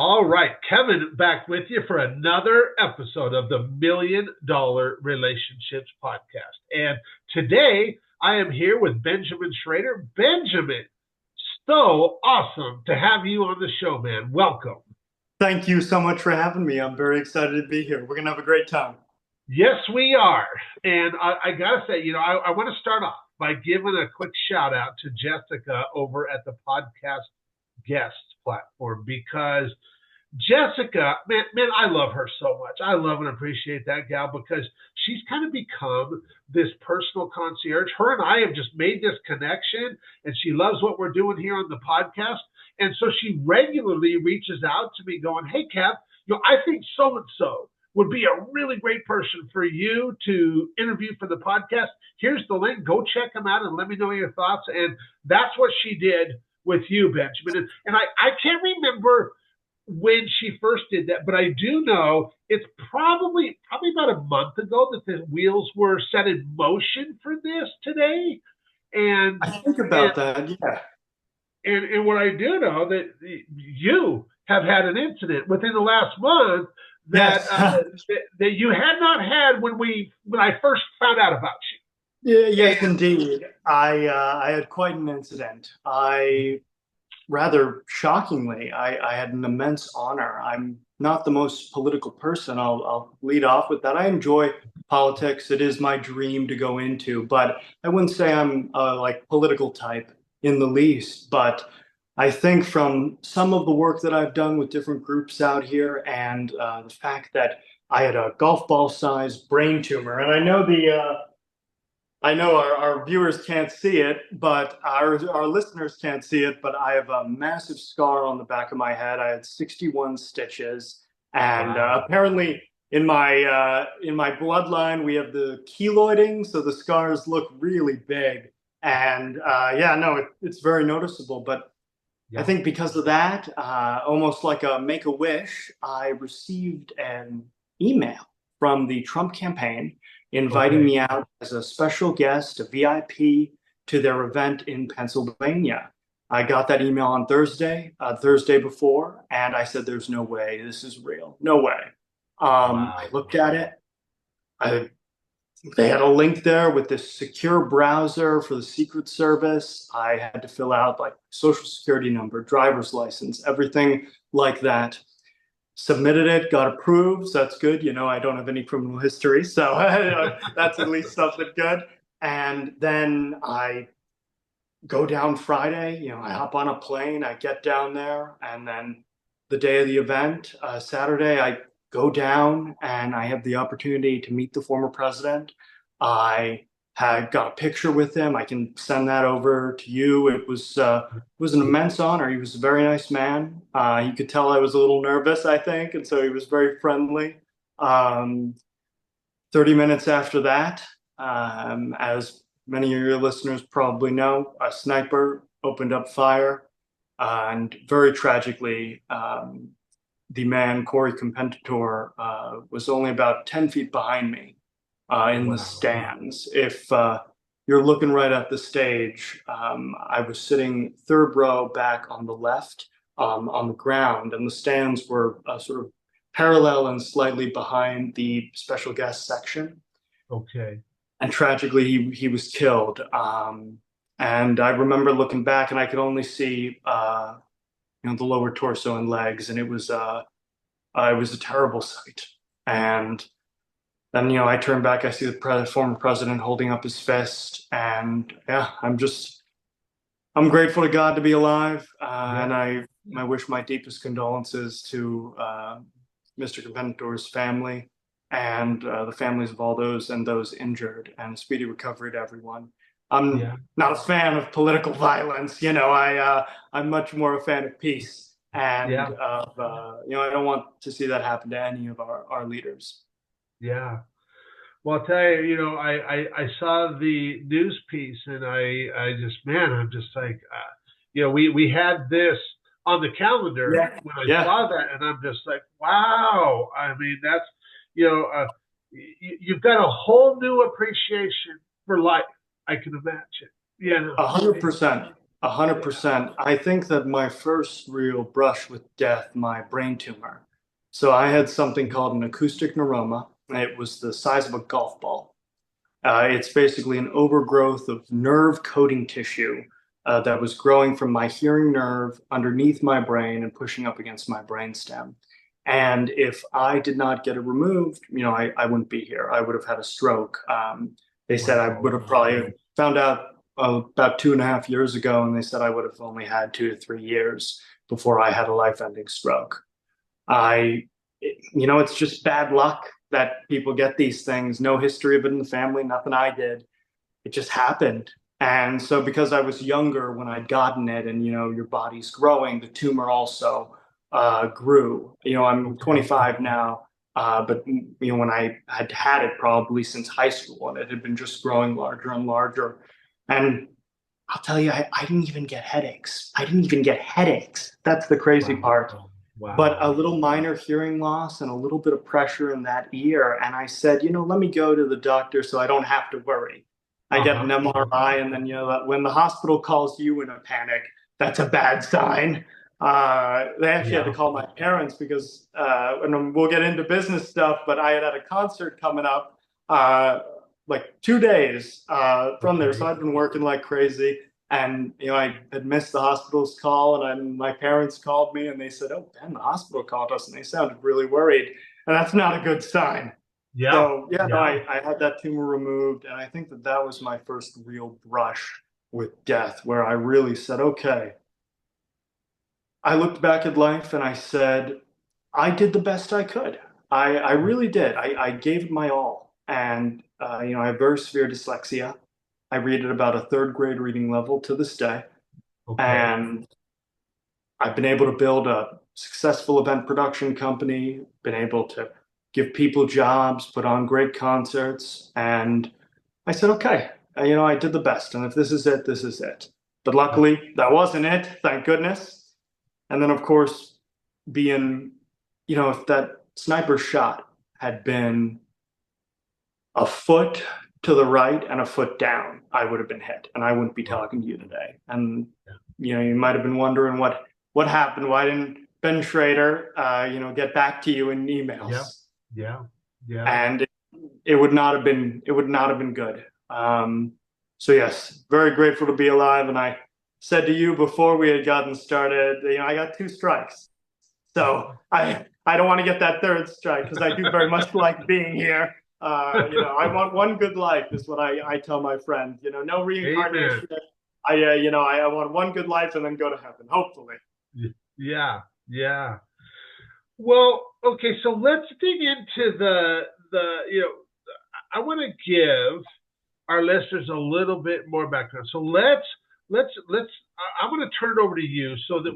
All right, Kevin back with you for another episode of the $1 Million Relationships Podcast. And today I am here with Benjamin Shrader. Benjamin, so awesome to have you on the show, man. Welcome. Thank you so much for having me. I'm very excited to be here. We're going to have a great time. Yes, we are. And I got to say, I want to start off by giving a quick shout out to Jessica over at the podcast guest platform because Jessica, man, I love her so much. I love and appreciate that gal because she's kind of become this personal concierge. Her and I have just made this connection, and she loves what we're doing here on the podcast. And so she regularly reaches out to me going, hey, Kev, I think so-and-so would be a really great person for you to interview for the podcast. Here's the link. Go check them out and let me know your thoughts. And that's what she did with you, Benjamin. And I can't remember when she first did that, but I do know it's probably about a month ago that the wheels were set in motion for this today. And I think and about that. Yeah. and what I do know that you have had an incident within the last month that Yes. that you had not had when I first found out about Yeah, you. yes, indeed. I had quite an incident. I rather shockingly, I had an immense honor. I'm not the most political person. I'll lead off with that. I enjoy politics. It is my dream to go into, but I wouldn't say I'm like political type in the least. But I think from some of the work that I've done with different groups out here, and the fact that I had a golf ball sized brain tumor, and I know our viewers can't see it, but our listeners can't see it, but I have a massive scar on the back of my head. I had 61 stitches, and Wow. apparently in my bloodline we have the keloiding, so the scars look really big. And yeah, no, it's very noticeable. But I Yeah. think because of that, almost like a make a wish, I received an email from the Trump campaign inviting Okay. me out as a special guest, a VIP, to their event in Pennsylvania. I got that email on Thursday before, and I said, "There's no way this is real. No way." I Wow. looked at it. I They had a link there with this secure browser for the Secret Service. I had to fill out like social security number, driver's license, everything like that. Submitted it, got approved. So that's good. I don't have any criminal history. So that's at least something good. And then I go down Friday, I hop on a plane, I get down there, and then the day of the event, Saturday, I go down and I have the opportunity to meet the former president. I had got a picture with him. I can send that over to you. It was an immense honor. He was a very nice man. You could tell I was a little nervous, I think, and so he was very friendly. Um, 30 minutes after that, as many of your listeners probably know, a sniper opened up fire. And very tragically, the man, Corey Competitor, was only about 10 feet behind me in the Wow. stands. If you're looking right at the stage, I was sitting third row back on the left on the ground, and the stands were sort of parallel and slightly behind the special guest section. Okay. And tragically, he was killed. And I remember looking back, and I could only see the lower torso and legs, and it was a terrible sight. And then I turn back, I see the former president holding up his fist, and yeah, I'm grateful to God to be alive, and Yeah. I wish my deepest condolences to Mr. Competitor's family and the families of all those injured, and a speedy recovery to everyone. I'm Yeah. not a fan of political violence. I'm much more a fan of peace, and Yeah. of I don't want to see that happen to any of our leaders. Yeah. Well, I'll tell you, I saw the news piece and I just, man, I'm just like, we had this on the calendar Yeah, when I yeah. saw that, and I'm just like, wow. I mean, that's, you know, uh, you've got a whole new appreciation for life. I can imagine. 100%. 100%. I think that my first real brush with death, my brain tumor. So I had something called an acoustic neuroma. It was the size of a golf ball. It's basically an overgrowth of nerve coating tissue that was growing from my hearing nerve underneath my brain and pushing up against my brainstem. And if I did not get it removed, I wouldn't be here. I would have had a stroke. They said I would have probably found out about 2.5 years ago, and they said I would have only had 2 to 3 years before I had a life-ending stroke. I, it's just bad luck that people get these things. No history of it in the family, nothing I did. It just happened. And so because I was younger when I'd gotten it and, your body's growing, the tumor also grew. I'm 25 now, but, when I had had it probably since high school and it had been just growing larger and larger. And I'll tell you, I didn't even get headaches. I didn't even get headaches. That's the crazy part. Wow. But a little minor hearing loss and a little bit of pressure in that ear. And I said, let me go to the doctor so I don't have to worry. I get an MRI, and then, when the hospital calls you in a panic, that's a bad sign. They actually had to call my parents because, and we'll get into business stuff, but I had a concert coming up like 2 days from there. So I've been working like crazy. And, I had missed the hospital's call, and my parents called me and they said, "Oh, Ben, the hospital called us," and they sounded really worried. And that's not a good sign. Yeah. So, no, I had that tumor removed. And I think that was my first real brush with death, where I really said, okay, I looked back at life and I said, I did the best I could. I really did. I gave it my all. And, I have very severe dyslexia. I read at about a third grade reading level to this day. Okay. And I've been able to build a successful event production company, been able to give people jobs, put on great concerts. And I said, okay, I did the best. And if this is it, this is it. But luckily, that wasn't it, thank goodness. And then, of course, being, if that sniper shot had been a foot to the right and a foot down, I would have been hit, and I wouldn't be talking to you today. And you might have been wondering what happened. Why didn't Ben Shrader, get back to you in emails? Yeah. And it would not have been good. So yes, very grateful to be alive. And I said to you before we had gotten started, I got 2 strikes. So I don't want to get that 3rd strike because I do very much like being here. I want one good life is what I tell my friends. No reincarnation. Amen. I want one good life and then go to heaven, hopefully. Yeah. Well, okay, so let's dig into the I want to give our listeners a little bit more background. So let's I'm going to turn it over to you so that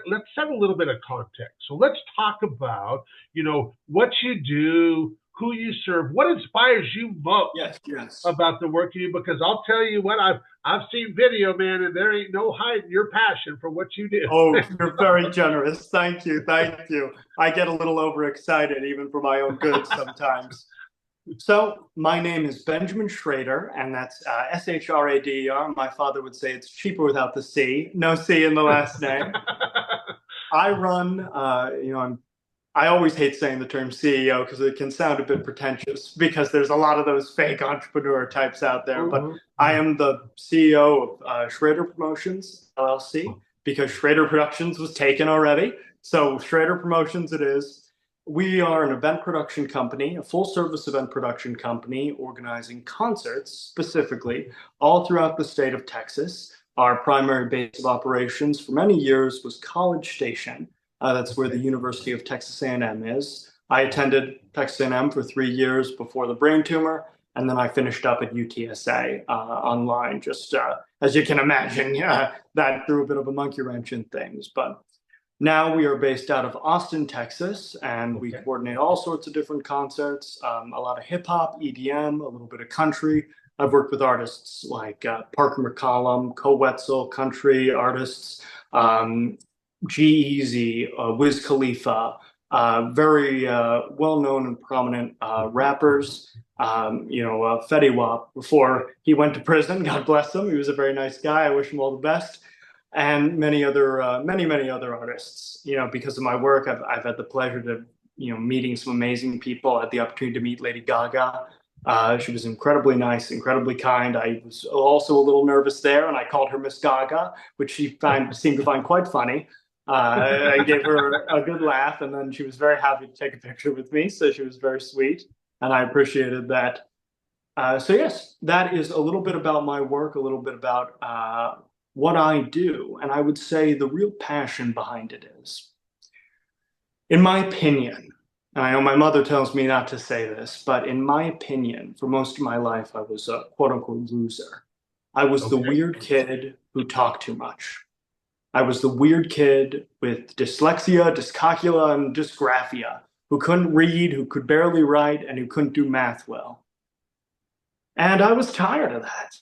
let's set a little bit of context. So let's talk about, what you do, who you serve, what inspires you most about the work you do, because I'll tell you what, I've seen video, man, and there ain't no hiding your passion for what you do. Oh, you're very generous. Thank you. I get a little overexcited even for my own good sometimes. So my name is Benjamin Shrader, and that's Shrader. My father would say it's cheaper without the C. No C in the last name. I run, I always hate saying the term CEO because it can sound a bit pretentious because there's a lot of those fake entrepreneur types out there. But I am the CEO of Shrader Promotions, LLC, because Shrader Productions was taken already. So Shrader Promotions it is. We are an event production company, a full-service event production company organizing concerts specifically all throughout the state of Texas. Our primary base of operations for many years was College Station. That's where the University of Texas A&M is. I attended Texas A&M for 3 years before the brain tumor, and then I finished up at UTSA online, just as you can imagine, that threw a bit of a monkey wrench in things. But now we are based out of Austin, Texas, and we coordinate all sorts of different concerts, a lot of hip hop, EDM, a little bit of country. I've worked with artists like Parker McCollum, Co Wetzel, country artists, G-Eazy, Wiz Khalifa, very well-known and prominent rappers. Fetty Wap, before he went to prison, God bless him. He was a very nice guy. I wish him all the best. and many other artists. Because of my work, I've had the pleasure to, meeting some amazing people. I had the opportunity to meet Lady Gaga. She was incredibly nice, incredibly kind. I was also a little nervous there, and I called her Miss Gaga, which seemed to find quite funny. I gave her a good laugh, and then she was very happy to take a picture with me. So she was very sweet, and I appreciated that. So yes, that is a little bit about my work, a little bit about what I do, and I would say the real passion behind it is, in my opinion, and I know my mother tells me not to say this, but in my opinion, for most of my life, I was a quote unquote loser. I was the Okay. weird kid who talked too much. I was the weird kid with dyslexia, dyscalculia, and dysgraphia, who couldn't read, who could barely write, and who couldn't do math well. And I was tired of that.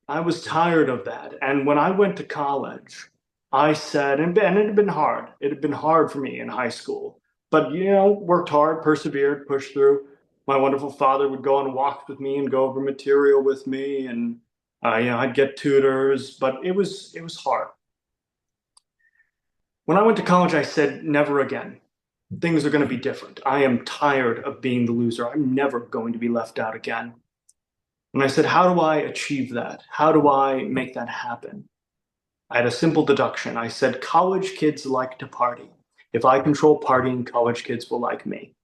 I was tired of that. And when I went to college, I said, and it had been hard. It had been hard for me in high school, but worked hard, persevered, pushed through. My wonderful father would go on walks with me and go over material with me, and I'd get tutors, but it was hard. When I went to college, I said, never again. Things are going to be different. I am tired of being the loser. I'm never going to be left out again. And I said, how do I achieve that? How do I make that happen? I had a simple deduction. I said, college kids like to party. If I control partying, college kids will like me.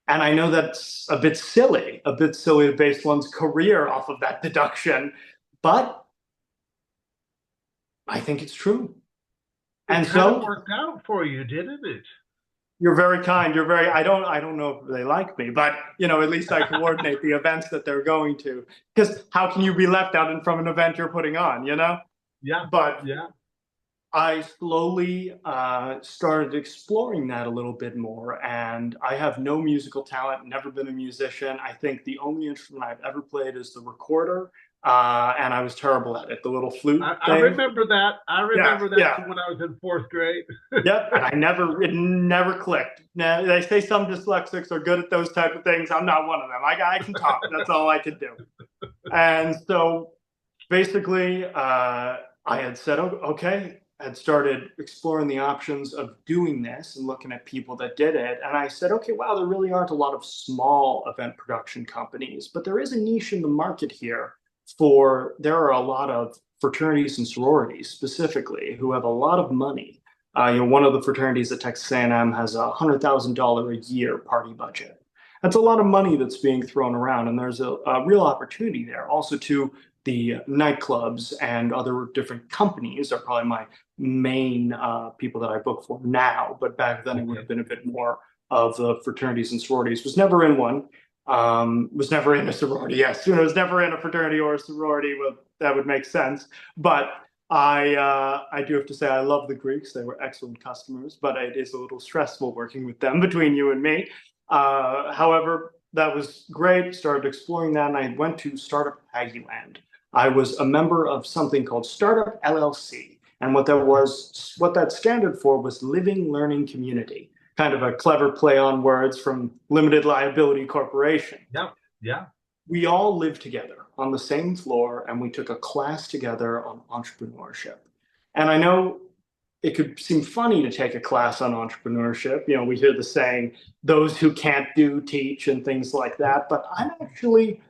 And I know that's a bit silly to base one's career off of that deduction, but I think it's true. It And kind of so worked out for you, didn't it? you're very kind. I don't know if they like me, but at least I coordinate the events that they're going to. Because how can you be left out from an event you're putting on? Yeah, But yeah. I slowly started exploring that a little bit more, and I have no musical talent, never been a musician. I think the only instrument I've ever played is the recorder, and I was terrible at it, the little flute I thing. remember that. I Yeah, remember that yeah, from when I was in fourth grade. yep. And it never clicked. Now, they say some dyslexics are good at those type of things. I'm not one of them. I can talk. That's all I can do. And so basically, I had said, "Oh, okay, I had started exploring the options of doing this and looking at people that did it. And I said, okay, wow, there really aren't a lot of small event production companies, but there is a niche in the market here there are a lot of fraternities and sororities specifically who have a lot of money. One of the fraternities at Texas A&M has $100,000 a year party budget. That's a lot of money that's being thrown around, and there's a real opportunity there. Also, to the nightclubs and other different companies are probably my main people that I book for now. But back then, it would have Okay. been a bit more of the fraternities and sororities. Was never in one. Was never in a sorority. Yes, was never in a fraternity or a sorority. Well, that would make sense. But I do have to say I love the Greeks. They were excellent customers, but it is a little stressful working with them between you and me. However, that was great. Started exploring that, and I went to Startup Aggieland. I was a member of something called Startup LLC, and what that standard for was Living Learning Community. Kind of a clever play on words from Limited Liability Corporation. Yeah, yeah. We all lived together on the same floor, and we took a class together on entrepreneurship. And I know it could seem funny to take a class on entrepreneurship. We hear the saying, those who can't do, teach, and things like that. But I'm actually,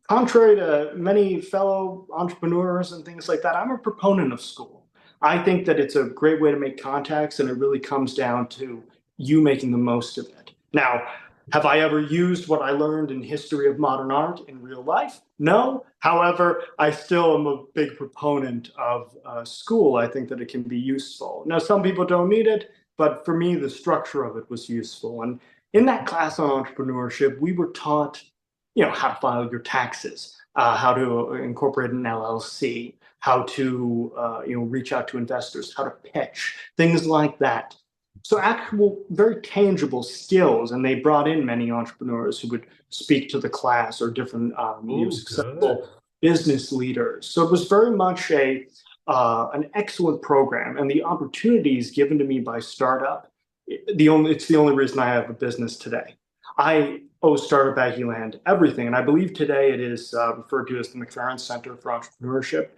contrary to many fellow entrepreneurs and things like that, I'm a proponent of school. I think that it's a great way to make contacts, and it really comes down to you making the most of it. Now, have I ever used what I learned in history of modern art in real life? No. However, I still am a big proponent of school. I think that it can be useful. Now, some people don't need it, but for me, the structure of it was useful. And in that class on entrepreneurship, we were taught, how to file your taxes, how to incorporate an LLC, how to, reach out to investors, how to pitch, things like that. So actual, very tangible skills, and they brought in many entrepreneurs who would speak to the class or different, Oh, good. successful business leaders. So it was very much an excellent program, and the opportunities given to me by startup. It's the only reason I have a business today. I owe Startup Aggieland everything. And I believe today it is referred to as the McFerrin Center for Entrepreneurship.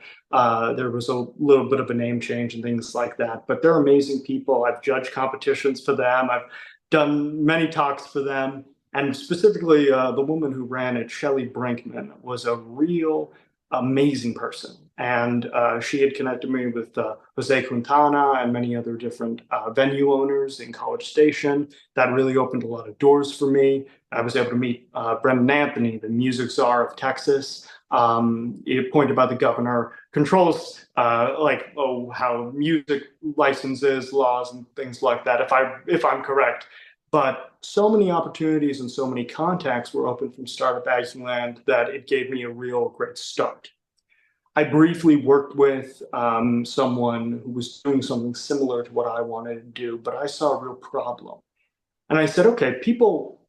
There was a little bit of a name change and things like that, but they're amazing people. I've judged competitions for them. I've done many talks for them. And specifically, the woman who ran it, Shelley Brinkman, was a real amazing person. And she had connected me with Jose Quintana and many other different venue owners in College Station. That really opened a lot of doors for me. I was able to meet Brendan Anthony, the music czar of Texas, appointed by the governor, controls how music licenses, laws, and things like that. If I'm correct, but so many opportunities and so many contacts were open from Startup Aggieland that it gave me a real great start. I briefly worked with someone who was doing something similar to what I wanted to do, but I saw a real problem. And I said, okay, people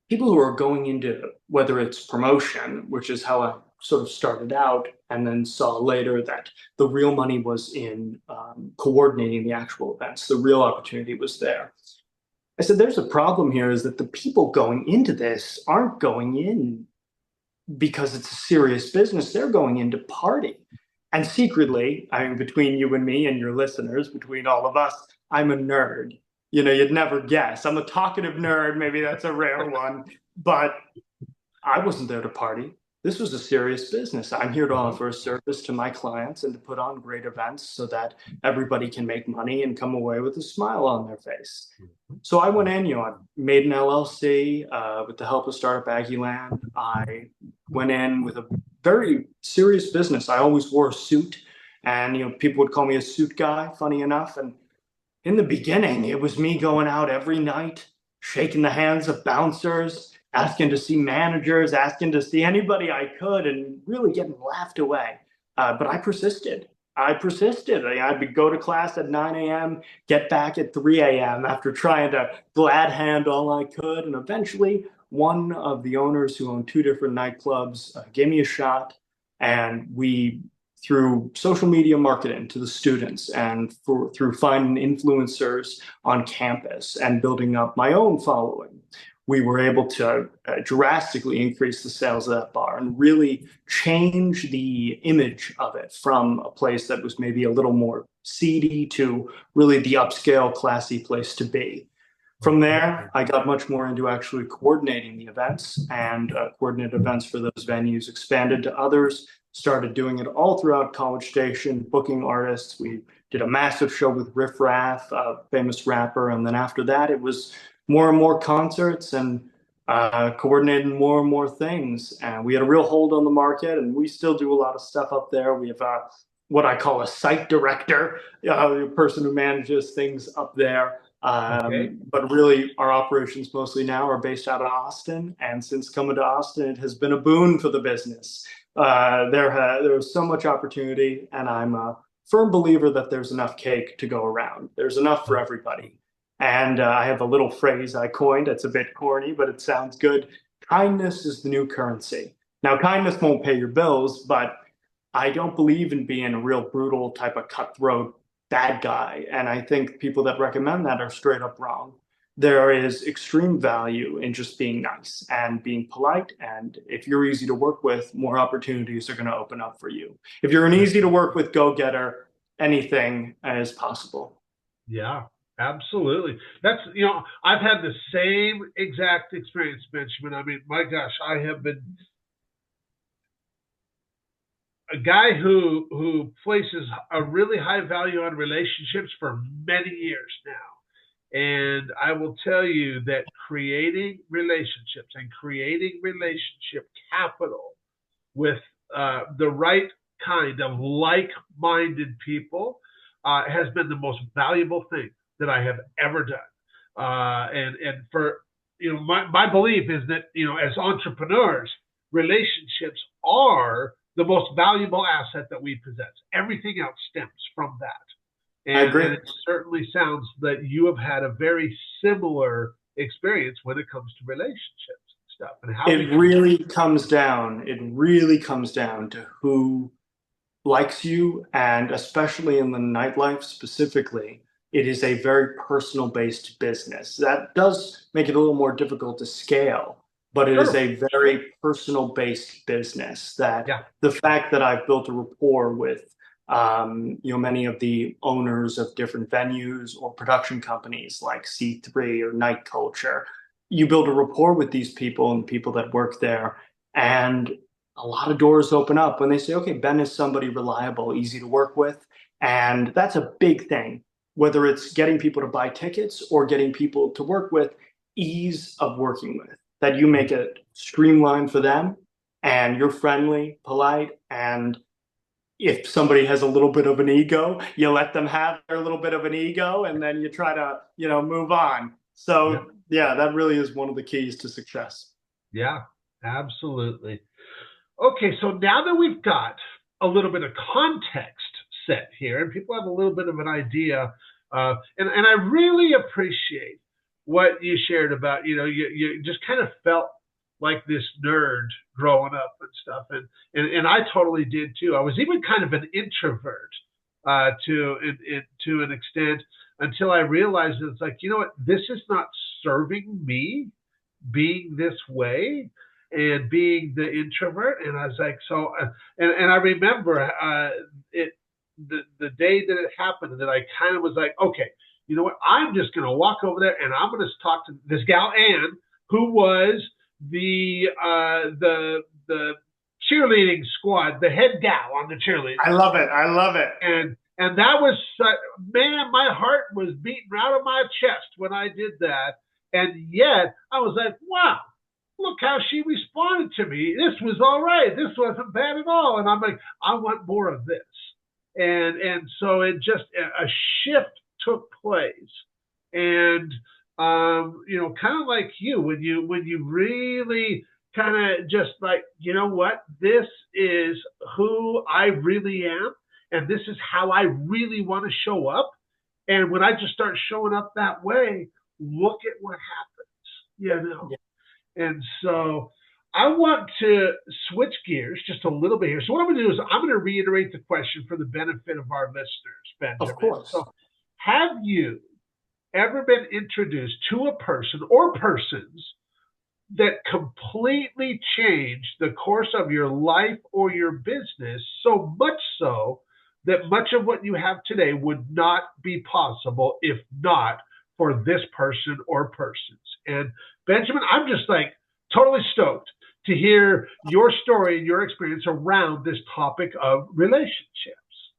who are going into whether it's promotion, which is how I sort of started out, and then saw later that the real money was in coordinating the actual events. The real opportunity was there. I said, there's a problem here is that the people going into this aren't going in because it's a serious business. They're going in to party. And secretly, I mean, between you and me and your listeners, between all of us, I'm a nerd. You know, you'd never guess. I'm a talkative nerd. Maybe that's a rare one, but I wasn't there to party. This was a serious business. I'm here to offer a service to my clients and to put on great events so that everybody can make money and come away with a smile on their face. So I went in, I made an LLC with the help of Startup Aggieland. I went in with a very serious business. I always wore a suit, and people would call me a suit guy, funny enough. And in the beginning, it was me going out every night, shaking the hands of bouncers, asking to see managers, asking to see anybody I could, and really getting laughed away. But I persisted. I'd go to class at 9 a.m., get back at 3 a.m. after trying to glad hand all I could. And eventually, one of the owners who owned two different nightclubs gave me a shot. And we, through social media marketing to the students and through finding influencers on campus and building up my own following, we were able to drastically increase the sales of that bar and really change the image of it from a place that was maybe a little more seedy to really the upscale, classy place to be. From there, I got much more into actually coordinating the events and coordinated events for those venues, expanded to others, started doing it all throughout College Station, booking artists. We did a massive show with Riff Raff, a famous rapper. And then after that, it was more and more concerts and coordinating more and more things. And we had a real hold on the market, and we still do a lot of stuff up there. We have what I call a site director, a person who manages things up there. But really, our operations mostly now are based out of Austin. And since coming to Austin, it has been a boon for the business. There's so much opportunity, and I'm a firm believer that there's enough cake to go around. There's enough for everybody. And I have a little phrase I coined. It's a bit corny, but it sounds good. Kindness is the new currency. Now, kindness won't pay your bills, but I don't believe in being a real brutal type of cutthroat bad guy. And I think people that recommend that are straight up wrong. There is extreme value in just being nice and being polite. And if you're easy to work with, more opportunities are going to open up for you. If you're an easy to work with go-getter, anything is possible. Yeah, absolutely. I've had the same exact experience, Benjamin. I mean, my gosh, I have been a guy who places a really high value on relationships for many years now. And I will tell you that creating relationships and creating relationship capital with the right kind of like-minded people has been the most valuable thing that I have ever done. And for my belief is that as entrepreneurs, relationships are the most valuable asset that we possess. Everything else stems from that. And, I agree. And it certainly sounds that you have had a very similar experience when it comes to relationships and stuff. And how it really comes down to who likes you, and especially in the nightlife specifically, it is a very personal based business. That does make it a little more difficult to scale, but it is Sure. a very personal based business that Yeah. the fact that I've built a rapport with many of the owners of different venues or production companies like C3 or Night Culture, you build a rapport with these people and people that work there, and a lot of doors open up when they say, okay, Ben is somebody reliable, easy to work with. And that's a big thing, whether it's getting people to buy tickets or getting people to work with, ease of working with, that you make it streamlined for them and you're friendly, polite, and if somebody has a little bit of an ego, you let them have their little bit of an ego and then you try to, move on. Yeah. So yeah, that really is one of the keys to success. Yeah. Absolutely. Okay, so now that we've got a little bit of context set here, and people have a little bit of an idea, and I really appreciate what you shared about, you just kind of felt like this nerd growing up and stuff, and I totally did too. I was even kind of an introvert to an extent until I realized it's like, you know what, this is not serving me being this way and being the introvert. And I was like, so, and I remember the day that it happened, that I kind of was like, okay, you know what? I'm just going to walk over there and I'm going to talk to this gal Ann, who was the cheerleading squad, the head gal on the cheerleading. I love it. I love it. And that was, man, my heart was beating out of my chest when I did that. And yet I was like, wow, look how she responded to me. This was all right. This wasn't bad at all. And I'm like, I want more of this. And so it just, a shift took place. And kind of like you, when you really kind of just like, you know what, this is who I really am, and this is how I really want to show up. And when I just start showing up that way, look at what happens. And so I want to switch gears just a little bit here. So what I'm going to do is I'm going to reiterate the question for the benefit of our listeners, Benjamin. Of course. So have you ever been introduced to a person or persons that completely changed the course of your life or your business, so much so that much of what you have today would not be possible if not for this person or persons? And Benjamin, I'm just like totally stoked to hear your story and your experience around this topic of relationships.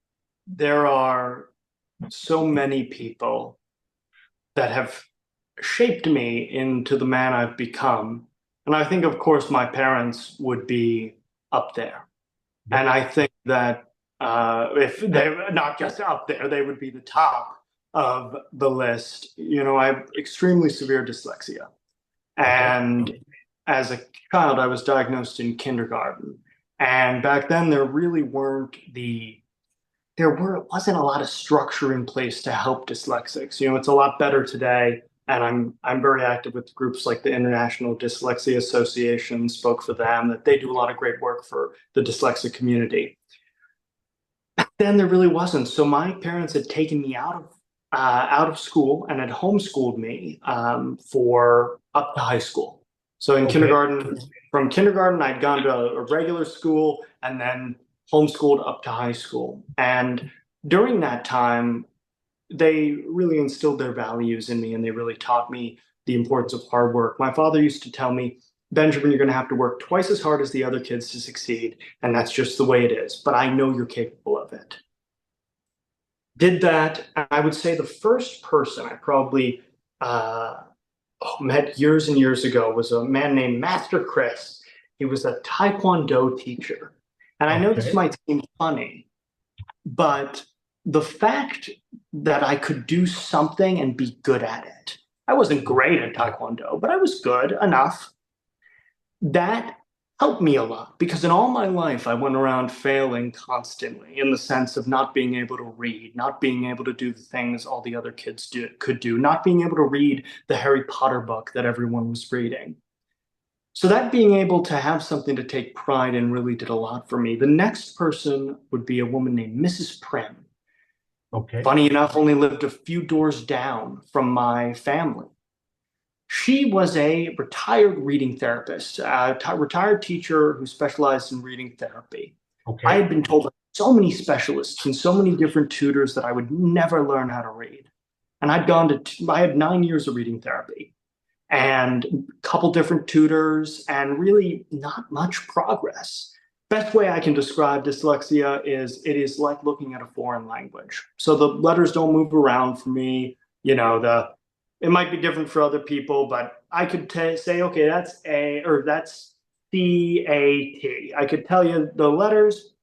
There are so many people that have shaped me into the man I've become. And I think, of course, my parents would be up there. And I think that if they're not just up there, they would be the top of the list. I have extremely severe dyslexia. And as a child, I was diagnosed in kindergarten. And back then, there wasn't a lot of structure in place to help dyslexics. It's a lot better today. And I'm very active with groups like the International Dyslexia Association, spoke for them, that they do a lot of great work for the dyslexic community. Back then there really wasn't. So my parents had taken me out of school and had homeschooled me for up to high school. So in kindergarten, from kindergarten, I'd gone to a regular school and then homeschooled up to high school. And during that time, they really instilled their values in me, and they really taught me the importance of hard work. My father used to tell me, Benjamin, you're going to have to work twice as hard as the other kids to succeed, and that's just the way it is. But I know you're capable of it. Did that. I would say the first person I probably met years and years ago was a man named Master Chris. He was a Taekwondo teacher. And I know this might seem funny, but the fact that I could do something and be good at it. I wasn't great at Taekwondo, but I was good enough. That helped me a lot, because in all my life, I went around failing constantly, in the sense of not being able to read, not being able to do the things all the other kids could do, not being able to read the Harry Potter book that everyone was reading. So that being able to have something to take pride in really did a lot for me. The next person would be a woman named Mrs. Prim. Okay. Funny enough, only lived a few doors down from my family. She was a retired reading therapist, a retired teacher who specialized in reading therapy. I Okay. had been told by so many specialists and so many different tutors that I would never learn how to read. And I had 9 years of reading therapy and a couple different tutors and really not much progress. Best way I can describe dyslexia is it is like looking at a foreign language. So the letters don't move around for me. It might be different for other people, but I could say, okay, that's A or that's CAT. I could tell you the letters,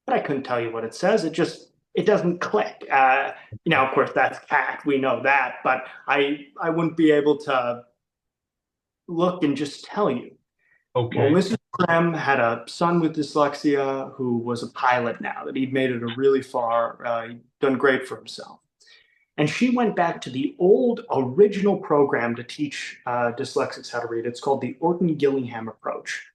but I couldn't tell you what it says. It doesn't click. Of course, that's cat. We know that, but I wouldn't be able to look and just tell you. Well, Okay. Mrs. Krem had a son with dyslexia who was a pilot now, that he'd made it a really far, he'd done great for himself. And she went back to the old original program to teach dyslexics how to read. It's called the Orton-Gillingham approach.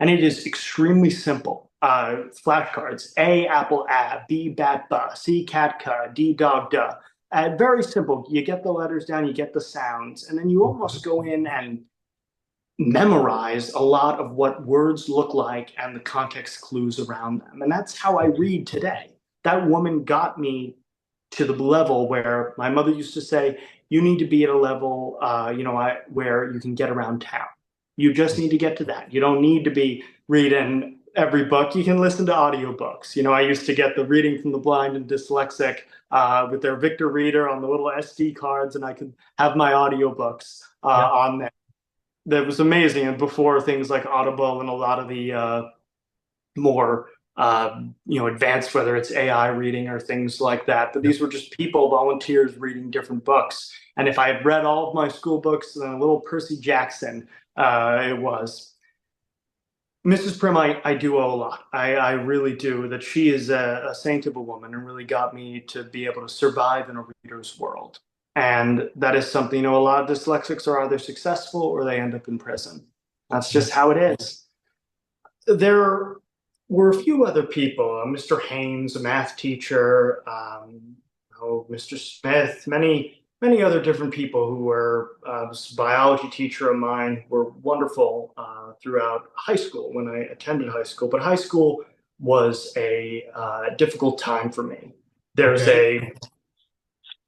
And it is extremely simple. Flashcards, A, apple, B, bat, C, cat, D, dog, duh. Very simple. You get the letters down, you get the sounds, and then you almost go in and memorize a lot of what words look like and the context clues around them. And that's how I read today. That woman got me to the level where my mother used to say, you need to be at a level, where you can get around town. You just need to get to that. You don't need to be reading every book. You can listen to audiobooks. I used to get the reading from the blind and dyslexic with their Victor Reader on the little SD cards, and I could have my audiobooks Yeah. on there. That was amazing. And before things like Audible and a lot of the more advanced, whether it's AI reading or things like that. But Yeah. these were just people, volunteers reading different books. And if I had read all of my school books, then a little Percy Jackson, it was. Mrs. Prim, I do owe a lot. I really do. That she is a saint of a woman and really got me to be able to survive in a reader's world. And that is something, a lot of dyslexics are either successful or they end up in prison. That's Yeah. just how it is. There were a few other people, Mr. Haynes, a math teacher, Mr. Smith, many other different people who were this biology teacher of mine were wonderful throughout high school when I attended high school. But high school was a difficult time for me. There's Okay. a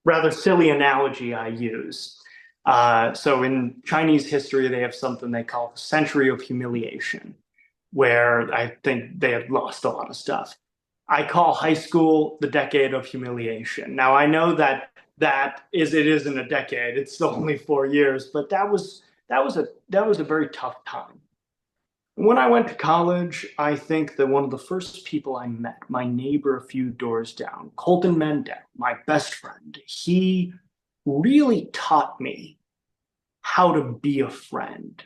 rather silly analogy I use. So in Chinese history, they have something they call the century of humiliation, where I think they had lost a lot of stuff. I call high school the decade of humiliation. Now I know it isn't a decade; it's still only 4 years, but that was a very tough time. When I went to college, I think that one of the first people I met, my neighbor a few doors down, Colton Mendel, my best friend, he really taught me how to be a friend.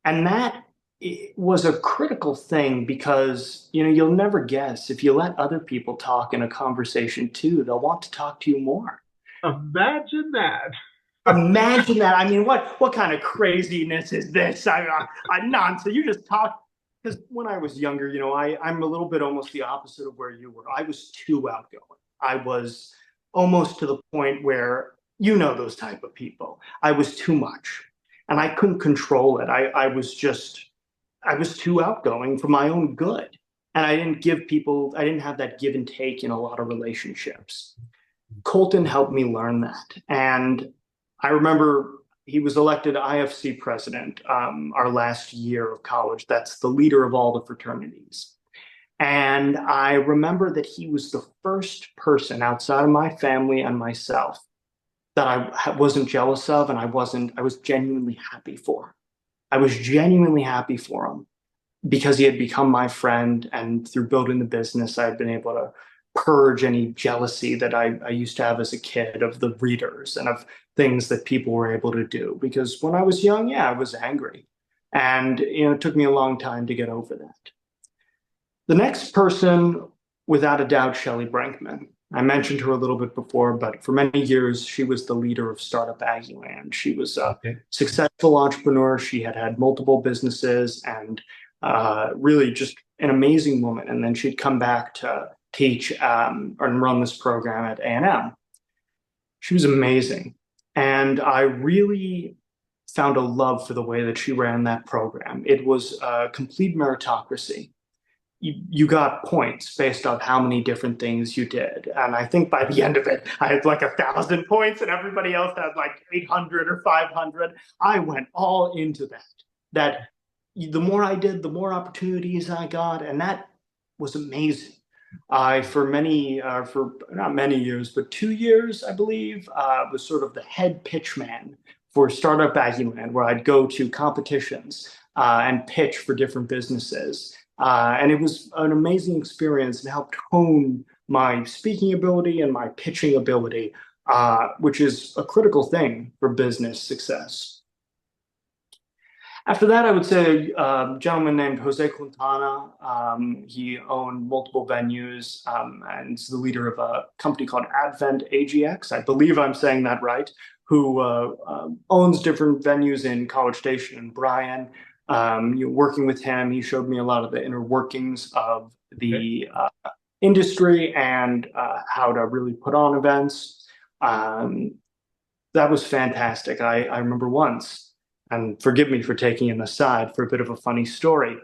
And that was a critical thing because, you'll never guess if you let other people talk in a conversation too, they'll want to talk to you more. Imagine that. Imagine that. I mean, what kind of craziness is this? I'm nonsense. You just talk. Because when I was younger, I'm a little bit almost the opposite of where you were. I was too outgoing. I was almost to the point where those type of people. I was too much, and I couldn't control it. I was too outgoing for my own good, and I didn't have that give and take in a lot of relationships. Colton helped me learn that. And I remember he was elected IFC president our last year of college. That's the leader of all the fraternities. And I remember that he was the first person outside of my family and myself that I wasn't jealous of, and I was genuinely happy for. I was genuinely happy for him because he had become my friend, and through building the business, I had been able to purge any jealousy that I used to have as a kid of the readers and of things that people were able to do. Because when I was young, yeah, I was angry. And, it took me a long time to get over that. The next person, without a doubt, Shelley Brinkman. I mentioned her a little bit before, but for many years, she was the leader of Startup Aggieland. She was a Okay. successful entrepreneur. She had multiple businesses and really just an amazing woman. And then she'd come back to teach and run this program at A&M. She was amazing. And I really found a love for the way that she ran that program. It was a complete meritocracy. You got points based on how many different things you did. And I think by the end of it, I had like 1,000 points and everybody else had like 800 or 500. I went all into that. That the more I did, the more opportunities I got. And that was amazing. I, for not many years, but 2 years, I believe, was sort of the head pitch man for Startup Aggieland, where I'd go to competitions and pitch for different businesses. And it was an amazing experience and helped hone my speaking ability and my pitching ability, which is a critical thing for business success. After that, I would say a gentleman named Jose Quintana. He owned multiple venues and is the leader of a company called Advent AGX. I believe I'm saying that right, who owns different venues in College Station and Bryan. Working with him, he showed me a lot of the inner workings of the industry and how to really put on events. That was fantastic. I remember once, and forgive me for taking an aside for a bit of a funny story.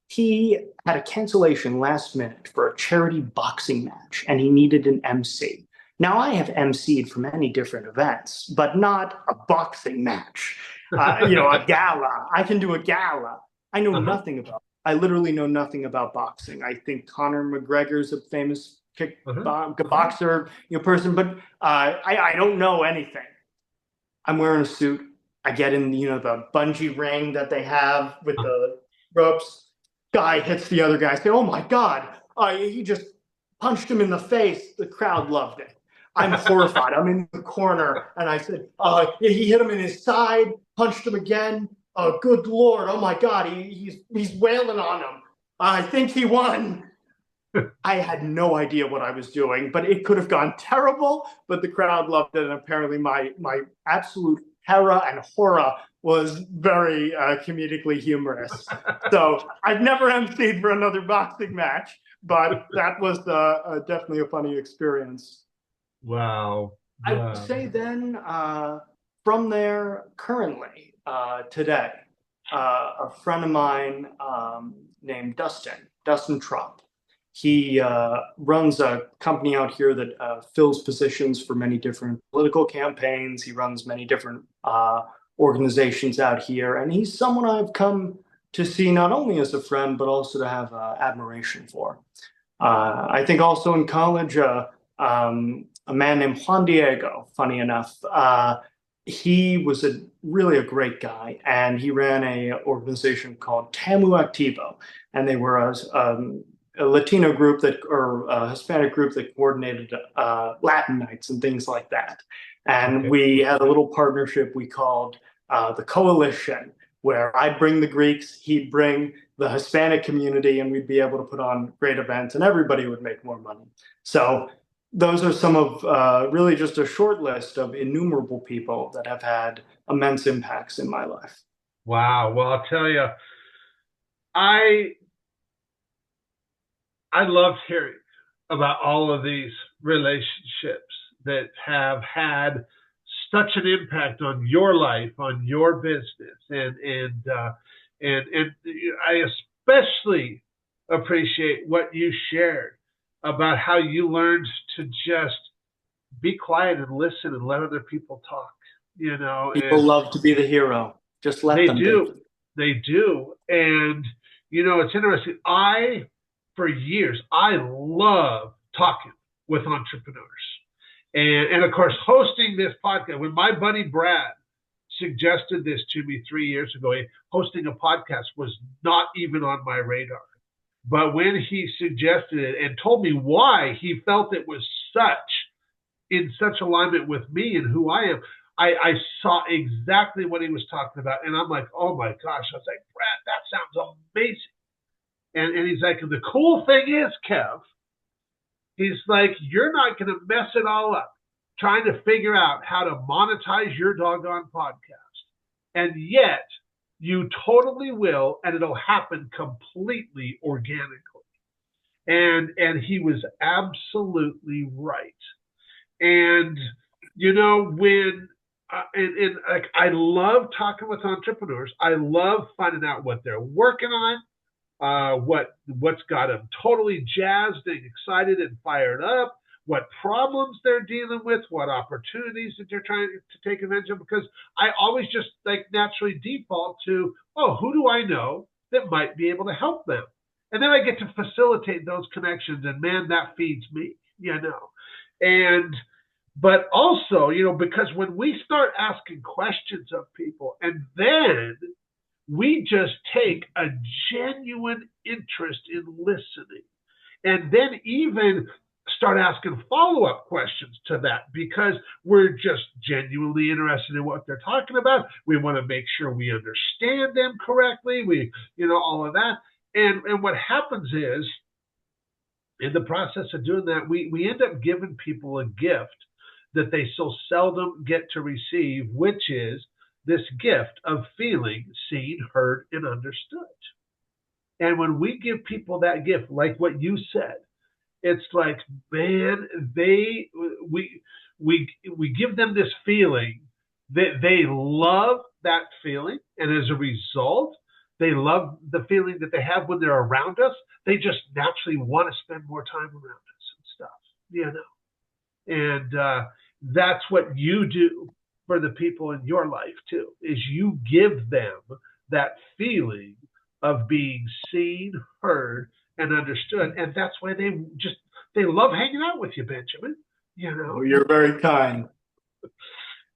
He had a cancellation last minute for a charity boxing match, and he needed an MC. Now, I have MC'd for many different events, but not a boxing match. A gala. I can do a gala. I know nothing about. I literally know nothing about boxing. I think Conor McGregor's a famous boxer, person, but I don't know anything. I'm wearing a suit. I get in, the bungee ring that they have with the ropes. Guy hits the other guy. I say, "Oh my God!" He just punched him in the face. The crowd loved it. I'm horrified. I'm in the corner, and I said, "He hit him in his side, punched him again. Oh, good Lord! Oh my God! He's wailing on him. I think he won." I had no idea what I was doing, but it could have gone terrible. But the crowd loved it, and apparently my absolute terror and horror was very comedically humorous. So I've never emceed for another boxing match, but that was definitely a funny experience. Wow. I would say then, from there, currently, today, a friend of mine named Dustin Trump. He runs a company out here that fills positions for many different political campaigns. He runs many different organizations out here, and he's someone I've come to see not only as a friend, but also to have admiration for. I think also in college, a man named Juan Diego, funny enough, he was really a great guy, and he ran a organization called Tamu Activo, and they were a Latino group or a Hispanic group that coordinated Latin nights and things like that. And we had a little partnership we called the Coalition, where I'd bring the Greeks, he'd bring the Hispanic community, and we'd be able to put on great events, and everybody would make more money. So those are some of really just a short list of innumerable people that have had immense impacts in my life. Wow. Well, I'll tell you, I loved hearing about all of these relationships that have had such an impact on your life, on your business, and I especially appreciate what you shared about how you learned to just be quiet and listen and let other people talk. People love to be the hero. Just let them do. They do. And it's interesting. For years, I love talking with entrepreneurs. And of course, hosting this podcast, when my buddy Brad suggested this to me 3 years ago, hosting a podcast was not even on my radar. But when he suggested it and told me why he felt it was in such alignment with me and who I am, I saw exactly what he was talking about. And I'm like, oh my gosh. I was like, Brad, that sounds amazing. And he's like, the cool thing is, Kev, he's like, you're not going to mess it all up trying to figure out how to monetize your doggone podcast. And yet you totally will, and it'll happen completely organically. And he was absolutely right. And you know when and like I love talking with entrepreneurs. I love finding out what they're working on, what's got them totally jazzed and excited and fired up, what problems they're dealing with, what opportunities that they're trying to take advantage of. Because I always just like naturally default to, oh, who do I know that might be able to help them? And then I get to facilitate those connections, and man, that feeds me, you know. And but also, you know, because when we start asking questions of people and then we just take a genuine interest in listening and then even start asking follow-up questions to that because we're just genuinely interested in what they're talking about. We want to make sure we understand them correctly. We, you know, all of that. And what happens is in the process of doing that, we end up giving people a gift that they so seldom get to receive, which is this gift of feeling seen, heard, and understood. And when we give people that gift, like what you said, it's like, man, we give them this feeling that they love that feeling, and as a result, they love the feeling that they have when they're around us. They just naturally want to spend more time around us and stuff, you know. And that's what you do for the people in your life too, is you give them that feeling of being seen, heard, and understood. And that's why they love hanging out with you, Benjamin. You know. Oh, you're very kind.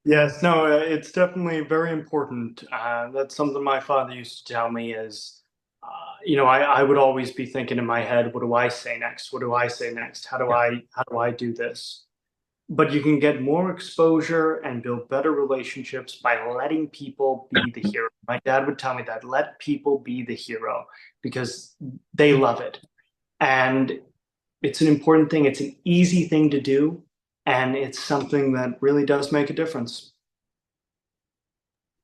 Yes, no, it's definitely very important. That's something my father used to tell me is, I would always be thinking in my head, what do I say next? What do I say next? Yeah. How do I do this? But you can get more exposure and build better relationships by letting people be the hero. My dad would tell me that, let people be the hero because they love it. And it's an important thing. It's an easy thing to do. And it's something that really does make a difference.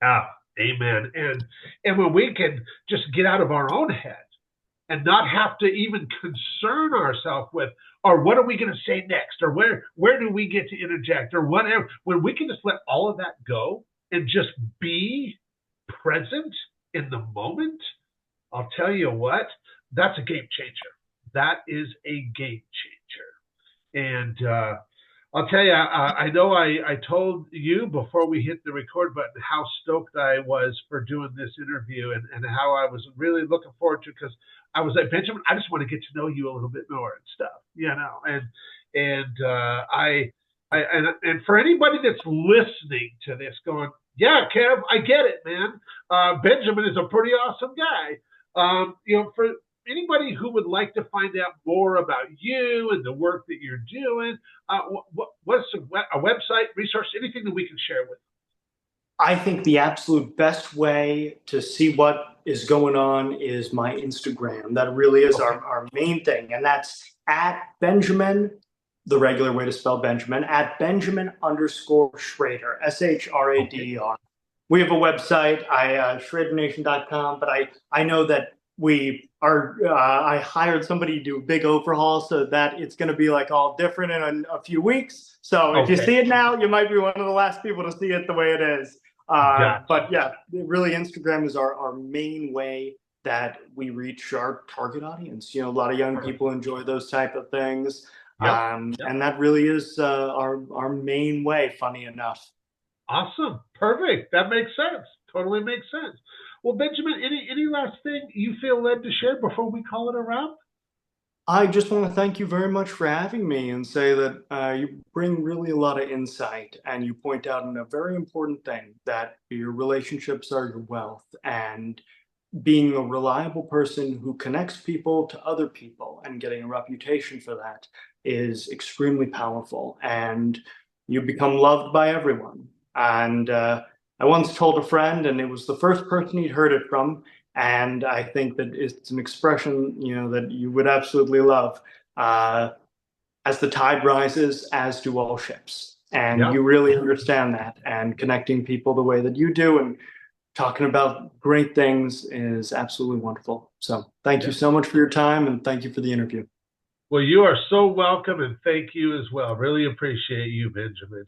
Ah, amen. And when we can just get out of our own head and not have to even concern ourselves with, or what are we going to say next, or where do we get to interject, or whatever. When we can just let all of that go and just be present in the moment, I'll tell you what, that's a game changer. That is a game changer. And I'll tell you, I know I told you before we hit the record button how stoked I was for doing this interview and how I was really looking forward to, because I was like, Benjamin, I just want to get to know you a little bit more and stuff, you know. And for anybody that's listening to this going, yeah, Kev, I get it, man. Benjamin is a pretty awesome guy. For anybody who would like to find out more about you and the work that you're doing, what's a website, resource, anything that we can share with? I think the absolute best way to see what is going on is my Instagram. That really is our main thing. And that's at Benjamin, the regular way to spell Benjamin, at Benjamin_Shrader, Shrader. We have a website, ShraderNation.com, but I know that I hired somebody to do a big overhaul, so that it's going to be like all different in a few weeks. So if you see it now, you might be one of the last people to see it the way it is. But yeah, really Instagram is our main way that we reach our target audience. You know, a lot of young people enjoy those type of things. And that really is our main way, funny enough. Awesome. Perfect. That makes sense. Totally makes sense. Well, Benjamin, any last thing you feel led to share before we call it a wrap? I just want to thank you very much for having me and say that you bring really a lot of insight, and you point out in a very important thing that your relationships are your wealth, and being a reliable person who connects people to other people and getting a reputation for that is extremely powerful, and you become loved by everyone. And I once told a friend, and it was the first person he'd heard it from, and I think that it's an expression, that you would absolutely love. As the tide rises, as do all ships. And you really understand that, and connecting people the way that you do and talking about great things is absolutely wonderful. So thank you so much for your time, and thank you for the interview. Well, you are so welcome, and thank you as well. Really appreciate you, Benjamin.